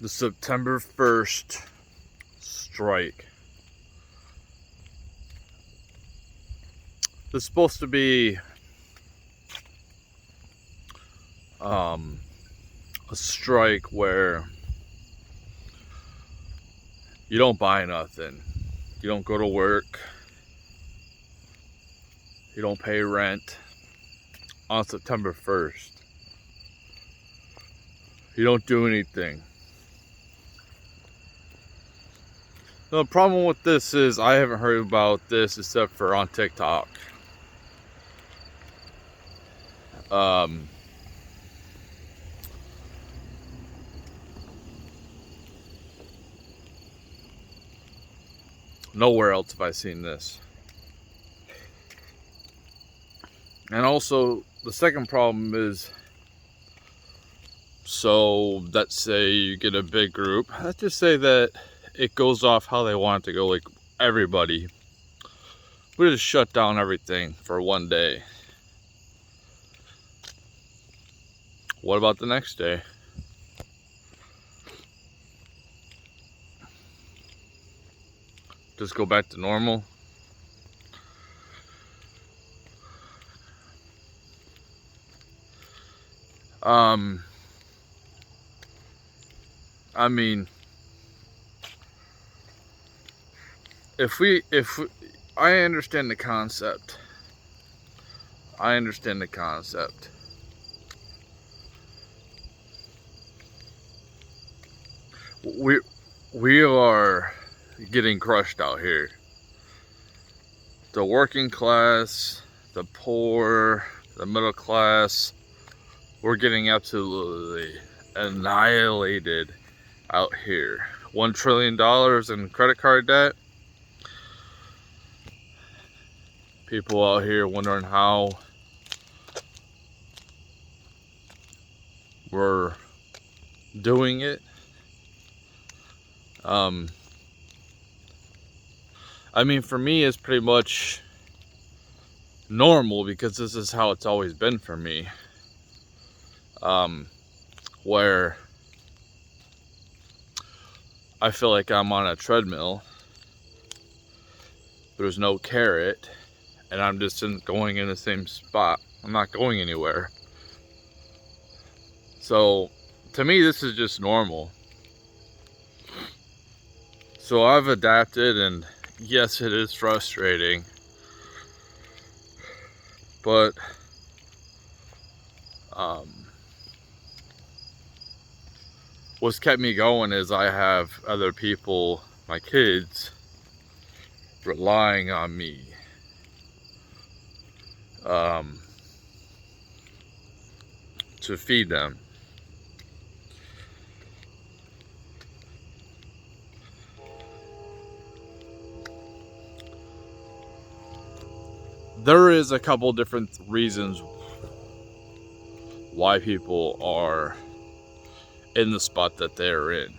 The September 1st strike. It's supposed to be a strike where you don't buy nothing, you don't go to work, you don't pay rent on September 1st. You don't do anything. The problem with this is I haven't heard about this except for on TikTok. Nowhere else have I seen this. And also, the second problem is, so let's say you get a big group. Let's just say that it goes off how they want it to go. Like everybody, we just shut down everything for one day. What about the next day? Just go back to normal? I mean, I understand the concept. We are getting crushed out here. The working class, the poor, the middle class, we're getting absolutely annihilated out here. $1 trillion in credit card debt. People out here wondering how we're doing it. I mean, for me, it's pretty much normal because this is how it's always been for me. Where I feel like I'm on a treadmill. There's no carrot, and I'm just going in the same spot. I'm not going anywhere. So, to me, this is just normal. So I've adapted, and yes, it is frustrating, but what's kept me going is I have other people, my kids, relying on me. To feed them. There is a couple different reasons why people are in the spot that they're in.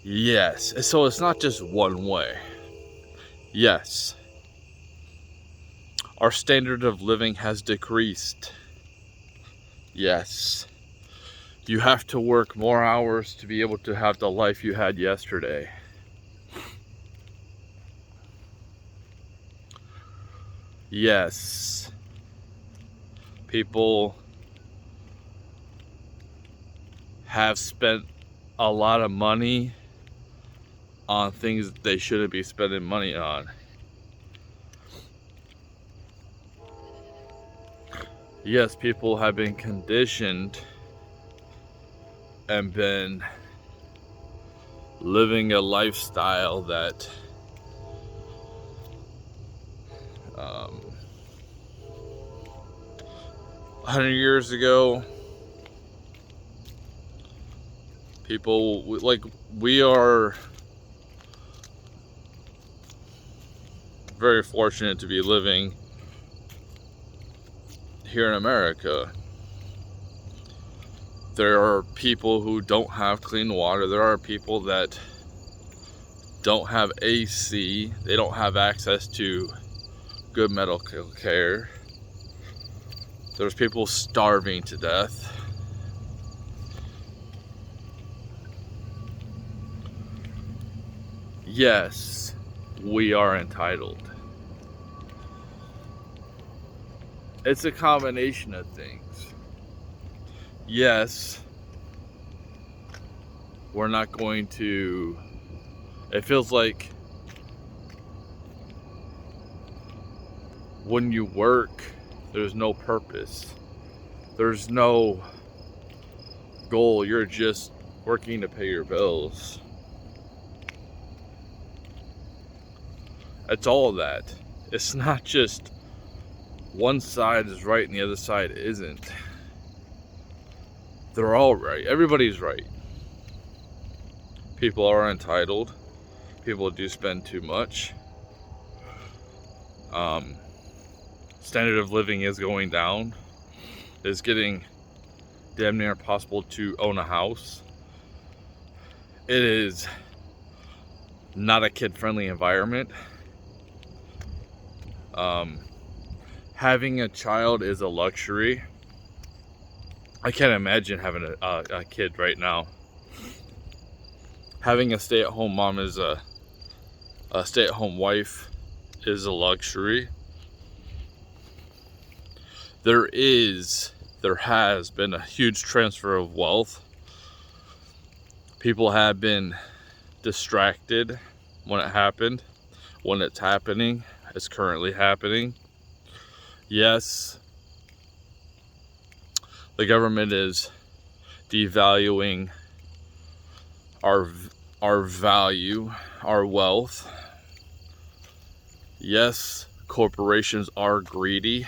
Yes, so it's not just one way. Yes, our standard of living has decreased. Yes, you have to work more hours to be able to have the life you had yesterday. Yes, people have spent a lot of money on things that they shouldn't be spending money on. Yes, people have been conditioned and been living a lifestyle that 100 years ago, people, we are very fortunate to be living here in America. There are people who don't have clean water. There are people that don't have AC. They don't have access to good medical care. There's people starving to death. Yes, we are entitled. It's a combination of things. Yes, we're not going to. It feels like when you work, there's no purpose. There's no goal. You're just working to pay your bills. It's all of that. It's not just one side is right and the other side isn't. They're all right. Everybody's right. People are entitled. People do spend too much. Standard of living is going down. It's getting damn near impossible to own a house. It is not a kid-friendly environment. Having a child is a luxury. I can't imagine having a kid right now. Having a stay-at-home mom is a stay-at-home wife is a luxury. There has been a huge transfer of wealth. People have been distracted when it happened, when it's happening, it's currently happening. Yes, the government is devaluing our value, our wealth. Yes, corporations are greedy.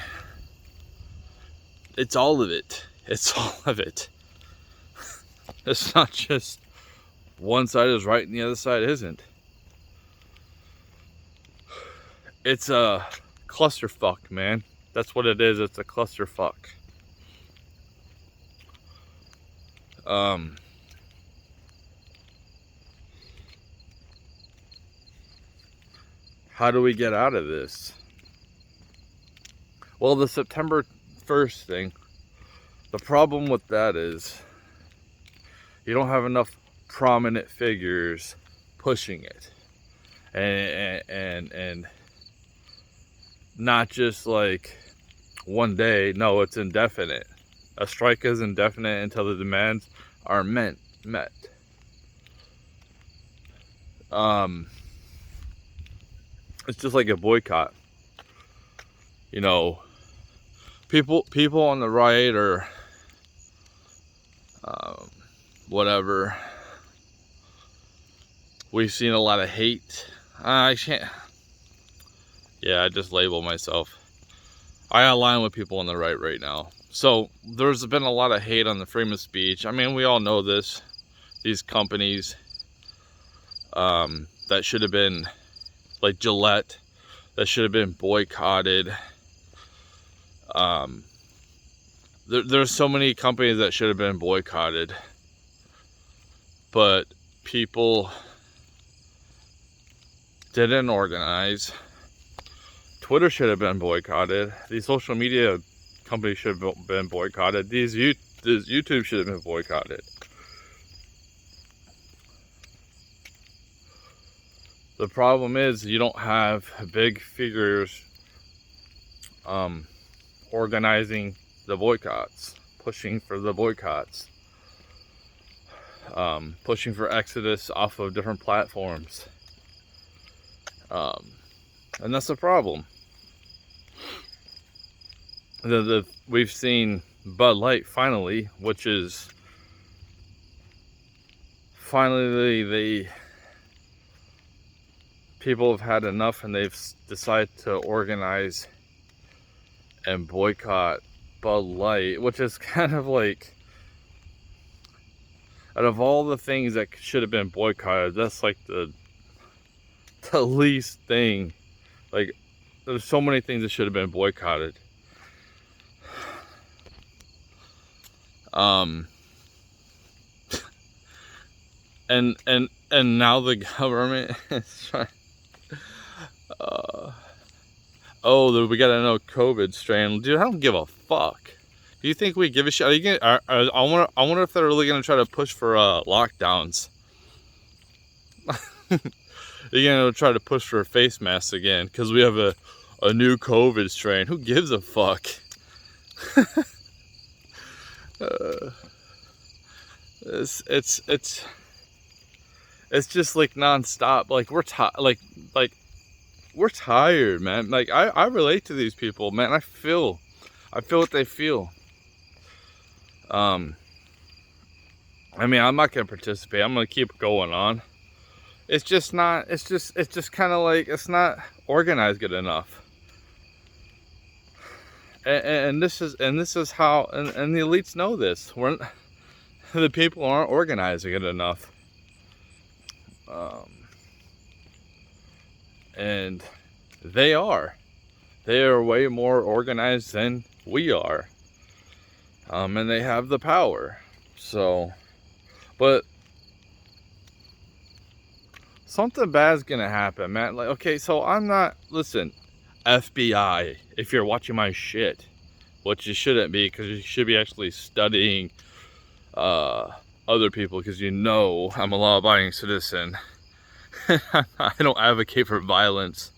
It's all of it. It's all of it. It's not just one side is right and the other side isn't. It's a clusterfuck, man. That's what it is. It's a clusterfuck. How do we get out of this? Well, the September 1st thing, the problem with that is you don't have enough prominent figures pushing it. And not just like one day. No, it's indefinite. A strike is indefinite until the demands are met. It's just like a boycott. You know, people on the right or whatever. We've seen a lot of hate. I just label myself. I align with people on the right now. So there's been a lot of hate on the freedom of speech. I mean, we all know this. These companies that should have been, like Gillette, that should have been boycotted. There's so many companies that should have been boycotted, but people didn't organize. Twitter should have been boycotted. These social media companies should have been boycotted. This YouTube should have been boycotted. The problem is you don't have big figures organizing the boycotts, pushing for the boycotts, pushing for exodus off of different platforms. And that's the problem. We've seen Bud Light finally, which is finally the people have had enough and they've decided to organize and boycott Bud Light, which is kind of like, out of all the things that should have been boycotted, that's like the least thing. Like, there's so many things that should have been boycotted. And now the government is trying. We got another COVID strain, dude. I don't give a fuck. Do you think we give a shit? Are you gonna? I wonder if they're really gonna try to push for lockdowns. They're gonna try to push for a face mask again because we have a new COVID strain. Who gives a fuck? It's just like nonstop. Like we're we're tired, man. Like I relate to these people, man. I feel what they feel. I mean, I'm not gonna participate. I'm gonna keep going on. It's just not. It's just kind of like it's not organized good enough. And this is how and the elites know this. The people aren't organizing it enough. And they are way more organized than we are. And they have the power. So, but something bad's gonna happen, man. Like, okay, so I'm not, listen, FBI, if you're watching my shit, which you shouldn't be, because you should be actually studying other people, because you know I'm a law-abiding citizen. I don't advocate for violence.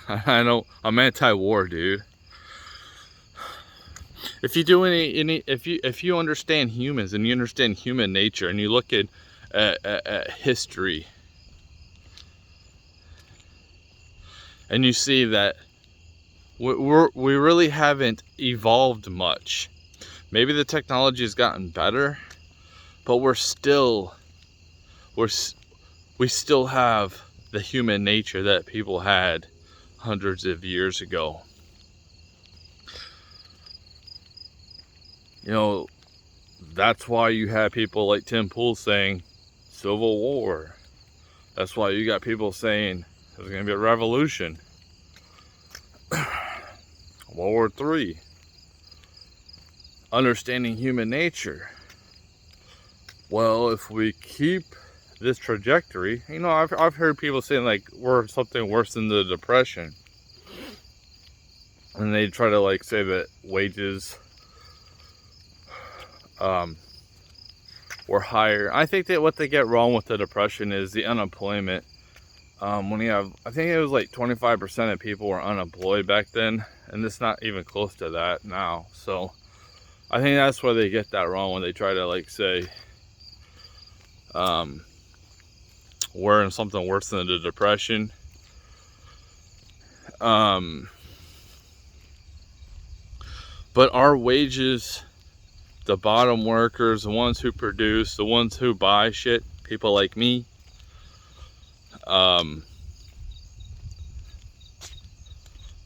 I'm anti-war, dude. If you do if you understand humans and you understand human nature and you look at history and you see that we really haven't evolved much. Maybe the technology has gotten better, but we still have the human nature that people had hundreds of years ago. You know, that's why you have people like Tim Pool saying Civil War. That's why you got people saying there's going to be a revolution. World War III. Understanding human nature. Well, if we keep this trajectory, you know, I've heard people saying like we're something worse than the Depression. And they try to like say that wages were higher. I think that what they get wrong with the Depression is the unemployment. When you have, I think it was like 25% of people were unemployed back then, and it's not even close to that now. So I think that's where they get that wrong when they try to like say we're in something worse than the Depression. But our wages, the bottom workers, the ones who produce, the ones who buy shit, people like me,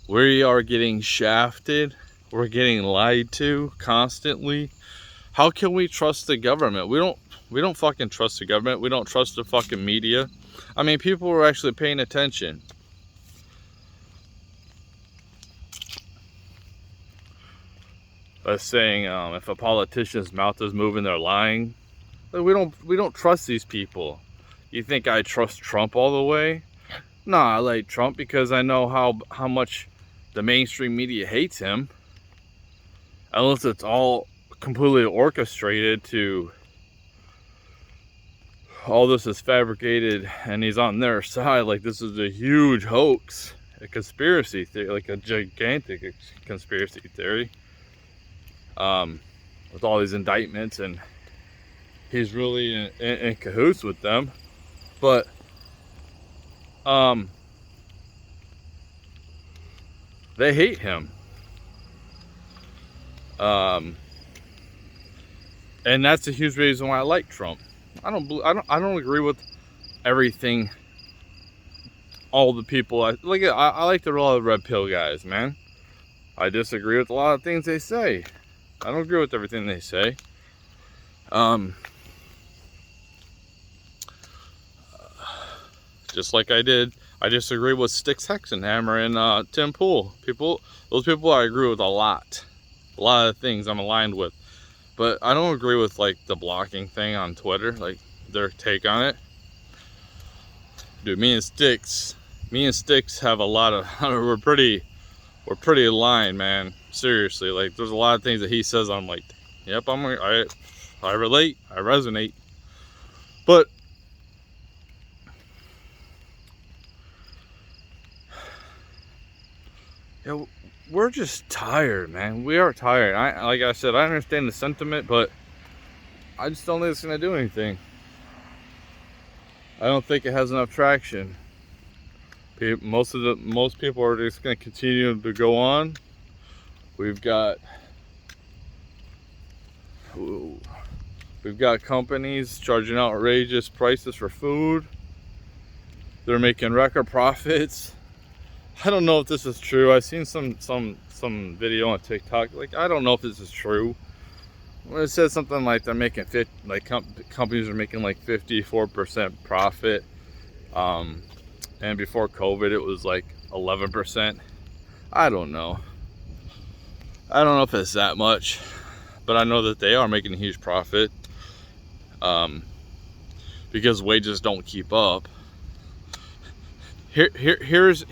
we are getting shafted. We're getting lied to constantly. How can we trust the government? We don't fucking trust the government. We don't trust the fucking media. I mean, people are actually paying attention. Saying if a politician's mouth is moving, they're lying. We don't trust these people. You think I trust Trump all the way? Nah, I like Trump because I know how much the mainstream media hates him. Unless it's all completely orchestrated to, all this is fabricated and he's on their side. Like this is a huge hoax, a conspiracy theory, like a gigantic conspiracy theory. With all these indictments, and he's really in cahoots with them. But they hate him. And that's a huge reason why I like Trump. I don't agree with everything. All the people I like the red pill guys, man. I disagree with a lot of things they say. I don't agree with everything they say. Just like I disagree with Styx Hexenhammer and Tim Pool. Those people I agree with a lot. A lot of things I'm aligned with. But I don't agree with like the blocking thing on Twitter, like their take on it. Dude, me and Styx have a lot of, we're pretty aligned, man. Seriously, like there's a lot of things that he says I'm like, yep, I relate, I resonate. But You know, we're just tired, man. We are tired. Like I said, I understand the sentiment, but I just don't think it's gonna do anything. I don't think it has enough traction. Most people are just gonna continue to go on. We've got companies charging outrageous prices for food. They're making record profits. I don't know if this is true. I've seen some video on TikTok. Like, I don't know if this is true. When it says something like they're making companies are making like 54% profit. And before COVID, it was like 11%. I don't know. I don't know if it's that much, but I know that they are making a huge profit. Because wages don't keep up. Here's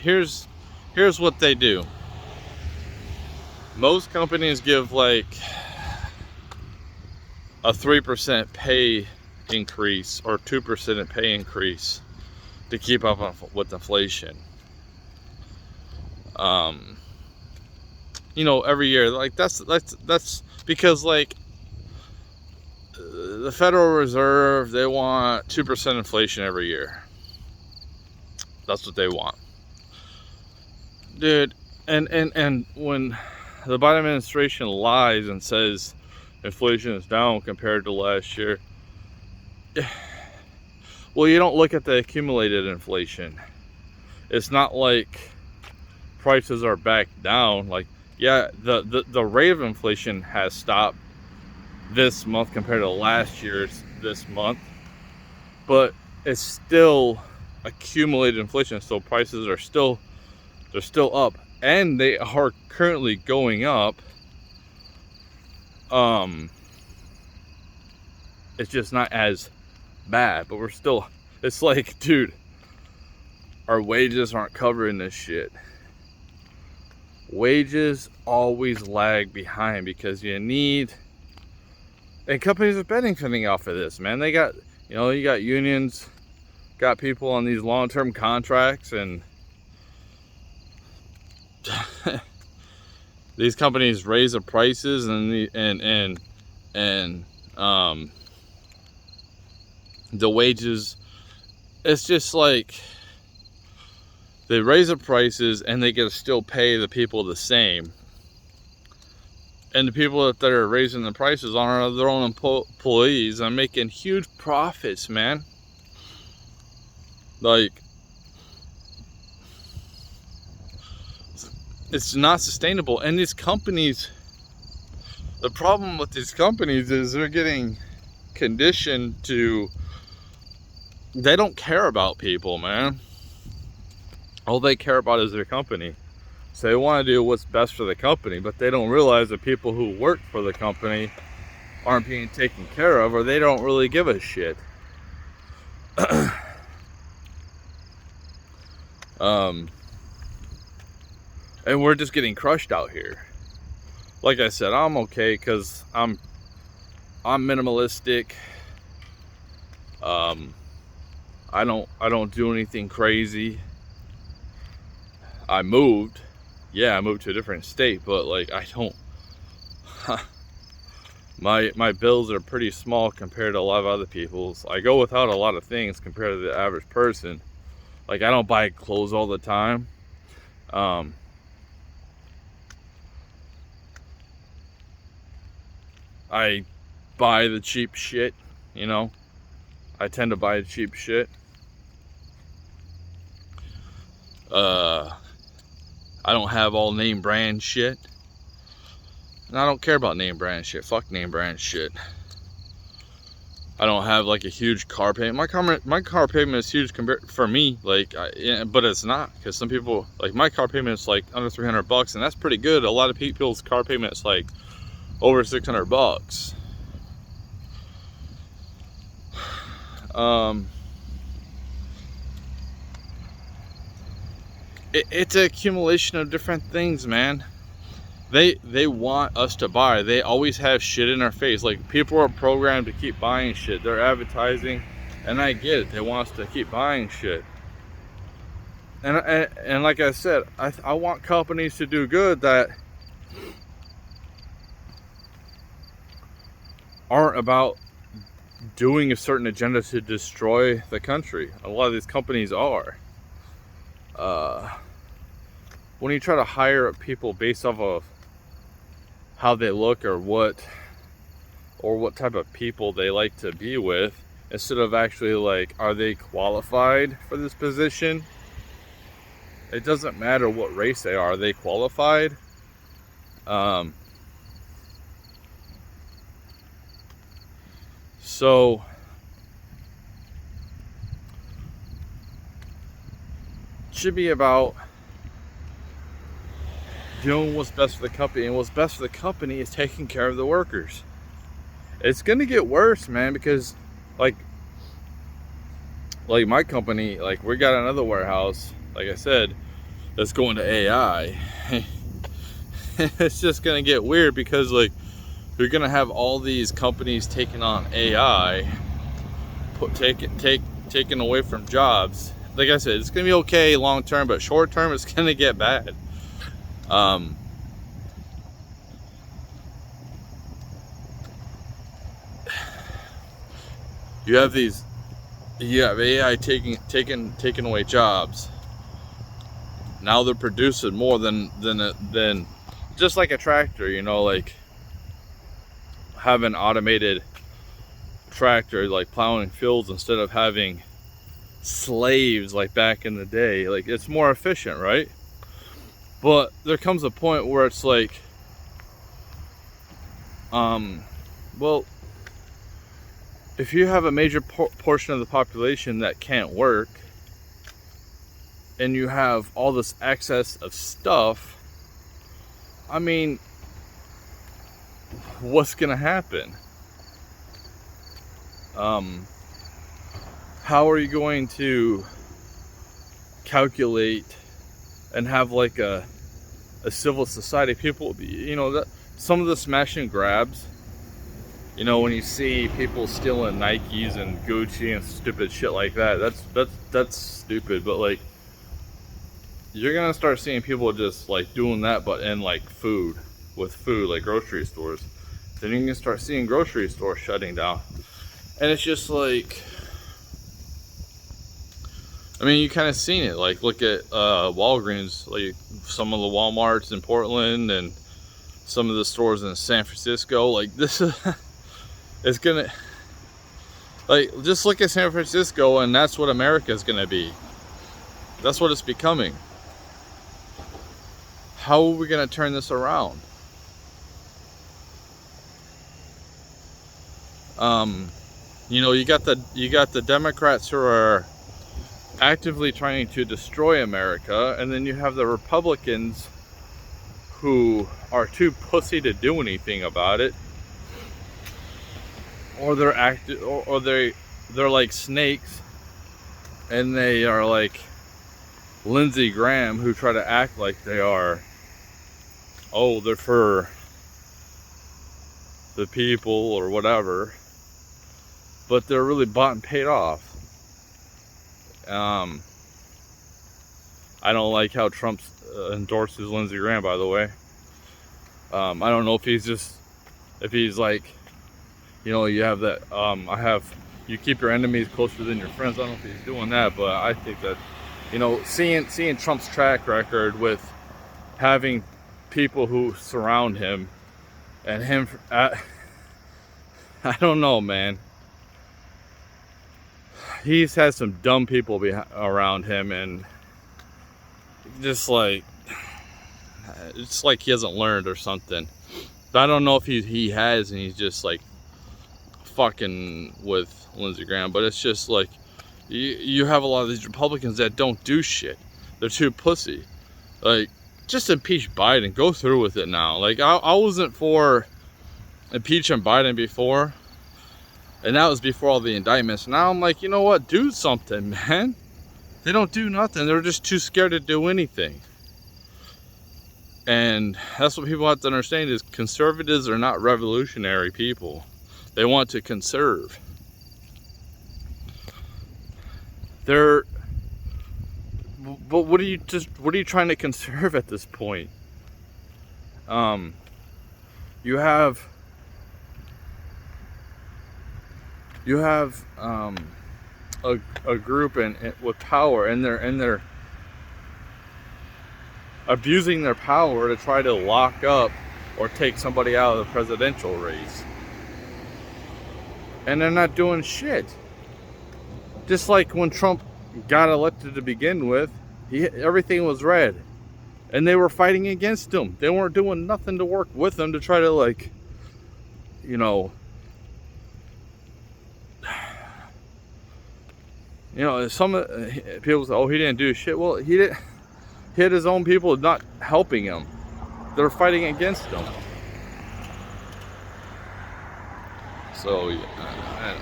what they do. Most companies give like a 3% pay increase or 2% pay increase to keep up with inflation. You know, every year, like that's because like the Federal Reserve, they want 2% inflation every year. That's what they want, dude. And when the Biden administration lies and says inflation is down compared to last year, well, you don't look at the accumulated inflation. It's not like prices are back down. Like, yeah, the rate of inflation has stopped this month compared to last year's this month, but it's still accumulated inflation, so prices are still up, and they are currently going up. It's just not as bad, but we're still, it's like, dude, our wages aren't covering this shit. Wages always lag behind because you need, and companies are benefiting off of this, man. They got, you know, you got unions, got people on these long-term contracts, and these companies raise the prices and the wages. It's just like they raise the prices and they get to still pay the people the same. And the people that are raising the prices are their own employees and making huge profits, man. Like, it's not sustainable. And these companies, the problem with these companies is they're getting conditioned to, they don't care about people, man. All they care about is their company. So they want to do what's best for the company, but they don't realize that people who work for the company aren't being taken care of, or they don't really give a shit. And we're just getting crushed out here. Like I said, I'm okay because I'm minimalistic. I don't do anything crazy. I moved. Yeah, I moved to a different state, but like I don't my bills are pretty small compared to a lot of other people's. I go without a lot of things compared to the average person. Like, I don't buy clothes all the time. I buy the cheap shit, you know. I tend to buy cheap shit. I don't have all name brand shit. And I don't care about name brand shit. Fuck name brand shit. I don't have like a huge car payment. My car payment is huge compared for me. Like, but it's not, because some people, like, my car payment is like under $300, and that's pretty good. A lot of people's car payment is like over $600. It's an accumulation of different things, man. They want us to buy. They always have shit in our face. Like, people are programmed to keep buying shit. They're advertising, and I get it. They want us to keep buying shit. And like I said, I want companies to do good that aren't about doing a certain agenda to destroy the country. A lot of these companies are. When you try to hire people based off of how they look or what type of people they like to be with, instead of actually like, are they qualified for this position? It doesn't matter what race they are they qualified? So it should be about doing what's best for the company, and what's best for the company is taking care of the workers. It's gonna get worse, man, because like my company, like we got another warehouse, like I said, that's going to AI. It's just gonna get weird because like you're gonna have all these companies taking on AI, taking away from jobs. Like I said, it's gonna be okay long term, but short term it's gonna get bad. You have AI taking away jobs. Now they're producing more than just like a tractor, you know, like having automated tractor like plowing fields instead of having slaves like back in the day. Like, it's more efficient, right? But there comes a point where it's like, well, if you have a major portion of the population that can't work, and you have all this excess of stuff, I mean, what's gonna happen? How are you going to calculate and have like a civil society? People, you know, that some of the smash and grabs, you know, when you see people stealing Nikes and Gucci and stupid shit like that, that's stupid. But like, you're gonna start seeing people just like doing that, but in like food, like grocery stores. Then you're gonna start seeing grocery stores shutting down, and it's just like, I mean, you kind of seen it. Like, look at Walgreens, like some of the Walmarts in Portland and some of the stores in San Francisco. Like, this is, it's gonna, like, just look at San Francisco, and that's what America is gonna be. That's what it's becoming. How are we gonna turn this around? You know, you got the Democrats who are actively trying to destroy America, and then you have the Republicans who are too pussy to do anything about it, or they're like snakes, and they are like Lindsey Graham, who try to act like they are, oh, they're for the people or whatever, but they're really bought and paid off. I don't like how Trump endorses Lindsey Graham, by the way. I don't know if he's like, you know, you have that, you keep your enemies closer than your friends. I don't know if he's doing that, but I think that, you know, seeing Trump's track record with having people who surround him and him, I don't know, man. He's had some dumb people around him, and just like, it's like he hasn't learned or something. But I don't know if he has, and he's just like fucking with Lindsey Graham. But it's just like, you have a lot of these Republicans that don't do shit. They're too pussy. Like, just impeach Biden. Go through with it now. Like, I wasn't for impeaching Biden before, and that was before all the indictments. Now I'm like, you know what? Do something, man. They don't do nothing. They're just too scared to do anything. And that's what people have to understand, is conservatives are not revolutionary people. They want to conserve. But what are you trying to conserve at this point? You have a group with power, and they're abusing their power to try to lock up or take somebody out of the presidential race. And they're not doing shit. Just like when Trump got elected to begin with, everything was red. And they were fighting against him. They weren't doing nothing to work with him to try to, like, you know, some people say, oh, he didn't do shit. Well, he didn't. He had his own people not helping him. They're fighting against him. So, yeah,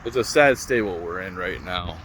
it's a sad state what we're in right now.